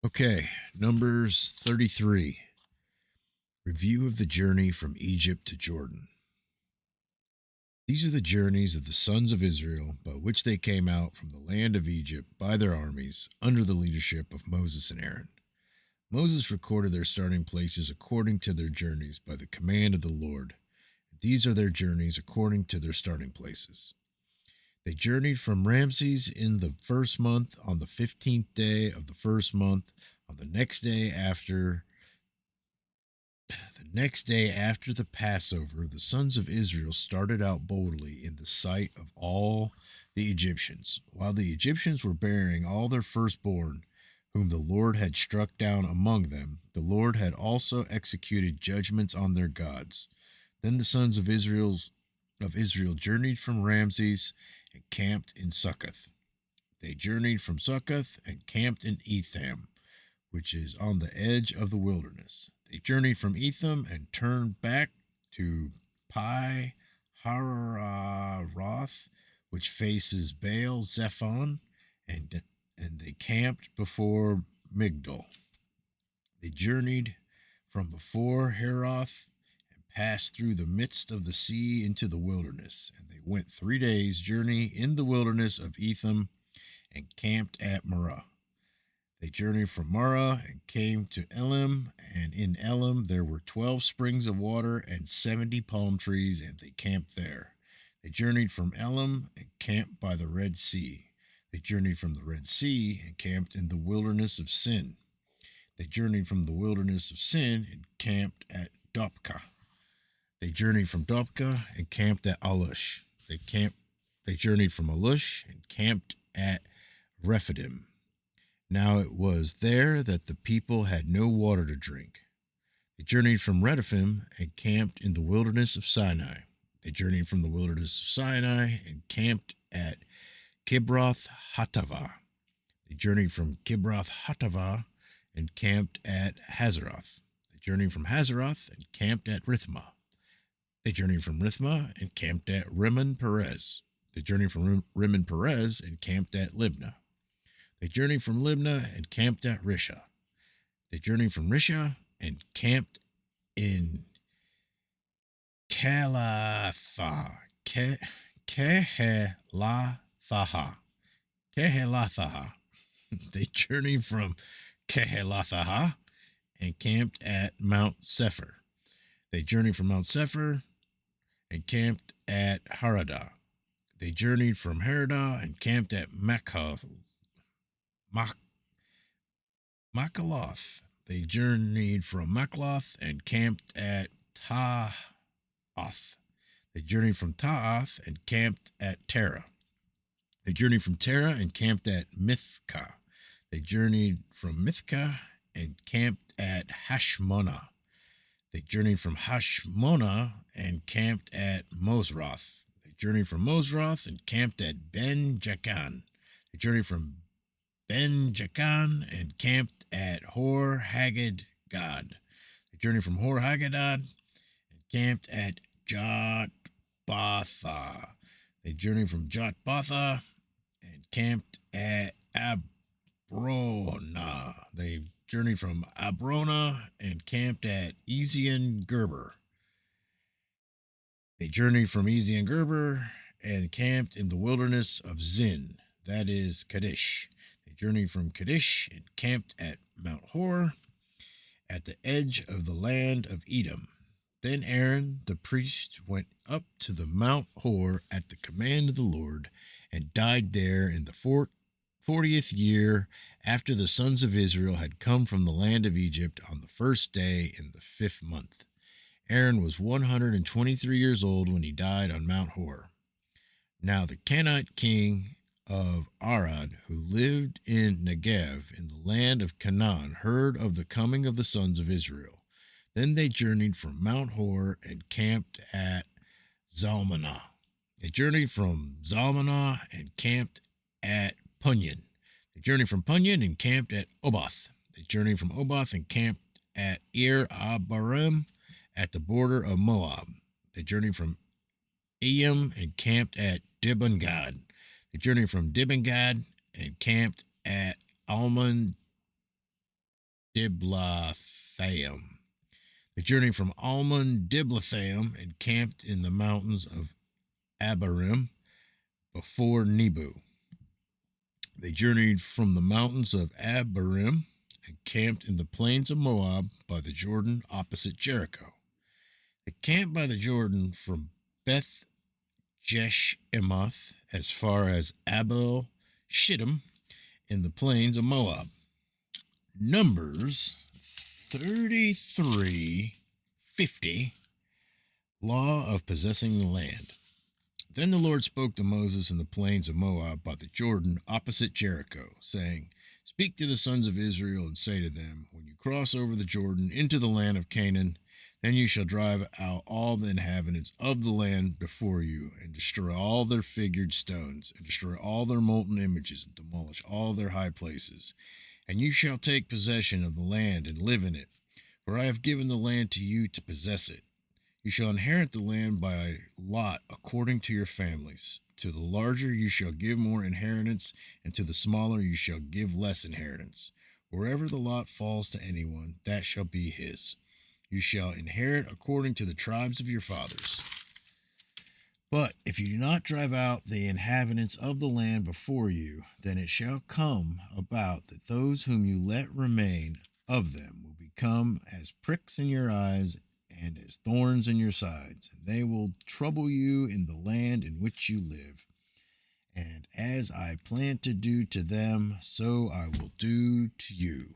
Okay, Numbers 33. Review of the journey from Egypt to Jordan. These are the journeys of the sons of Israel by which they came out from the land of Egypt by their armies under the leadership of Moses and Aaron. Moses recorded their starting places according to their journeys by the command of the Lord. These are their journeys according to their starting places. They journeyed from Ramses in the first month on the 15th day of the first month. On the next day after the Passover, the sons of Israel started out boldly in the sight of all the Egyptians, while the Egyptians were burying all their firstborn, whom the Lord had struck down among them. The Lord had also executed judgments on their gods. Then the sons of Israel journeyed from Ramses and camped in Succoth. They journeyed from Succoth and camped in Etham, which is on the edge of the wilderness. They journeyed from Etham and turned back to Pi Haroth, which faces Baal Zephon, and they camped before Migdol. They journeyed from before Heroth and passed through the midst of the sea into the wilderness. And they went 3 days' journey in the wilderness of Etham and camped at Marah. They journeyed from Marah and came to Elim, and in Elim there were 12 springs of water and 70 palm trees, and they camped there. They journeyed from Elim and camped by the Red Sea. They journeyed from the Red Sea and camped in the wilderness of Sin. They journeyed from the wilderness of Sin and camped at Dopka. They journeyed from Dopka and camped at Alush. They journeyed from Alush and camped at Rephidim. Now it was there that the people had no water to drink. They journeyed from Rephidim and camped in the wilderness of Sinai. They journeyed from the wilderness of Sinai and camped at Kibroth Hattava. They journeyed from Kibroth Hattava and camped at Hazeroth. They journeyed from Hazeroth and camped at Rithmah. They journeyed from Rithmah and camped at Rimmon Perez. They journeyed from Rimmon Perez and camped at Libnah. They journeyed from Libnah and camped at Risha. They journeyed from Risha and camped in Kehelatha. Kehelatha. Kehelatha. They journeyed from Kehelatha and camped at Mount Sephir. They journeyed from Mount Sephir and camped at Haradah. They journeyed from Haradah and camped at Makaloth. They journeyed from Makloth and camped at Taath. They journeyed from Taath and camped at Terah. They journeyed from Terah and camped at Mithkah. They journeyed from Mithkah and camped at Hashmonah. They journeyed from Hashmonah and camped at Mosroth. They journeyed from Mosroth and camped at Ben Jacan. They journeyed from Ben Jacan and camped at Hor Haggidgad. They journeyed from Hor Haggidgad and camped at Jotbatha. They journeyed from Jotbatha and camped at Abrona. They journeyed from Abrona and camped at Ezion Gerber. They journeyed from Ezion Gerber and camped in the wilderness of Zin, that is Kadesh. They journeyed from Kadesh and camped at Mount Hor at the edge of the land of Edom. Then Aaron the priest went up to the Mount Hor at the command of the Lord and died there in the 40th year after the sons of Israel had come from the land of Egypt on the first day in the 5th month. Aaron was 123 years old when he died on Mount Hor. Now the Canaanite king of Arad, who lived in Negev in the land of Canaan, heard of the coming of the sons of Israel. Then they journeyed from Mount Hor and camped at Zalmanah. They journeyed from Zalmanah and camped at Punyon. They journeyed from Punyon and camped at Oboth. They journeyed from Oboth and camped at Ir Abarim at the border of Moab. They journeyed from Eyam and camped at Dibon-Gad. They journeyed from Dibon-Gad and camped at Almon Diblathaim. They journeyed from Almon Diblathaim and camped in the mountains of Abarim before Nebo. They journeyed from the mountains of Abarim and camped in the plains of Moab by the Jordan opposite Jericho. They camped by the Jordan from Beth Jeshimoth as far as Abel Shittim in the plains of Moab. Numbers 33:50. Law of possessing the land. Then the Lord spoke to Moses in the plains of Moab by the Jordan opposite Jericho, saying, Speak to the sons of Israel and say to them, When you cross over the Jordan into the land of Canaan, then you shall drive out all the inhabitants of the land before you, and destroy all their figured stones, and destroy all their molten images, and demolish all their high places. And you shall take possession of the land and live in it, for I have given the land to you to possess it. You shall inherit the land by lot according to your families. To the larger you shall give more inheritance, and to the smaller you shall give less inheritance. Wherever the lot falls to anyone, that shall be his. You shall inherit according to the tribes of your fathers. But if you do not drive out the inhabitants of the land before you, then it shall come about that those whom you let remain of them will become as pricks in your eyes and as thorns in your sides, and they will trouble you in the land in which you live. And as I plan to do to them, so I will do to you.